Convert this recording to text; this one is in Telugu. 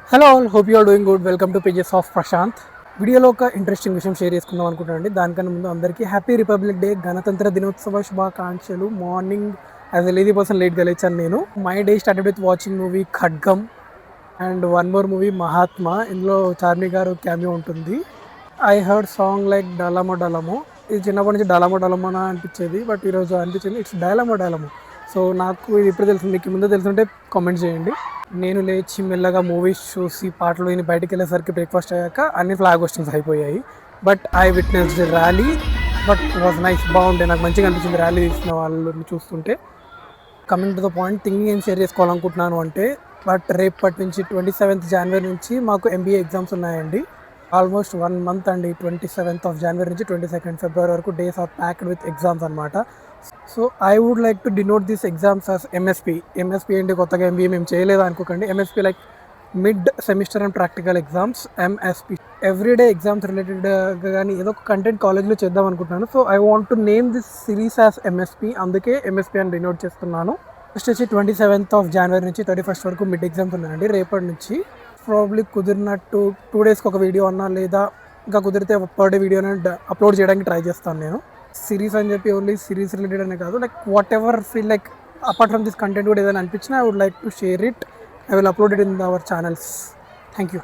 Hello all, hope you are doing good. Welcome to pages of Prashant. వీడియోలో ఒక ఇంట్రెస్టింగ్ విషయం షేర్ చేసుకుందాం అనుకుంటానండి. దానికన్నా ముందు అందరికీ హ్యాపీ రిపబ్లిక్ డే, గణతంత్ర దినోత్సవ శుభాకాంక్షలు. Morning as a lady person లేట్గా లేచాను నేను. My day started with watching movie Khadgam and one more movie Mahatma. ఇందులో చార్మి గారు క్యామియో ఉంటుంది. ఐ హర్డ్ సాంగ్ లైక్ డలమో డలమో. ఇది చిన్నప్పటి నుంచి డలమో డలమో అని అనిపించేది, బట్ ఈరోజు అనిపించింది ఇట్స్ డైలమో డైలమో. సో నాకు ఇది ఇప్పుడు తెలుసు, మీకు ముందు తెలుసుంటే కామెంట్ చేయండి. నేను లేచి మెల్లగా మూవీస్ చూసి పాటలు విని బయటికి వెళ్ళేసరికి బ్రేక్ఫాస్ట్ అయ్యాక అన్ని ఫ్లాగ్ హోస్టింగ్స్ అయిపోయాయి. But I witnessed rally. But was nice, బాగుండే. నాకు మంచిగా అనిపించింది ర్యాలీ తీసిన వాళ్ళని చూస్తుంటే. Coming to the point, thinking ఏం షేర్ చేసుకోవాలనుకుంటున్నాను అంటే, బట్ రేపటి నుంచి 27th జనవరి నుంచి మాకు ఎంబీఏ ఎగ్జామ్స్ ఉన్నాయండి. ఆల్మోస్ట్ 1 మంత్ అండి. 27th జనవరి నుంచి 22nd ఫిబ్రవరి వరకు days are packed with exams అనమాట. So I would like to denote this exams as MSP. MSP ఏంటి, కొత్తగా ఎంబీఏ మేము చేయలేదు అనుకోకండి. MSP like mid semester and practical exams, MSP. Everyday exams రిలేటెడ్గా కానీ ఏదో ఒక కంటెంట్ కాలేజ్లో చేద్దాం అనుకుంటున్నాను. So I want to name this series as MSP, అందుకే ఎంఎస్పి అని డినోట్ చేస్తున్నాను. ఫస్ట్ వచ్చి 27th జనవరి నుంచి 31st వరకు మిడ్ ఎగ్జామ్స్ ఉన్నాయండి. రేపటి నుంచి ప్రాబ్లీ కుదిరినట్టు 2 డేస్కి ఒక వీడియో అన్నా, లేదా ఇంకా కుదిరితే పర్ డే వీడియో అప్లోడ్ చేయడానికి ట్రై చేస్తాను నేను. సిరీస్ అని చెప్పి ఓన్లీ సిరీస్ రిలేటెడ్ అనే కాదు, like whatever feel like apart from this content కూడా ఏదైనా అనిపించినా I would like to share it. I will upload it in our channels. Thank you.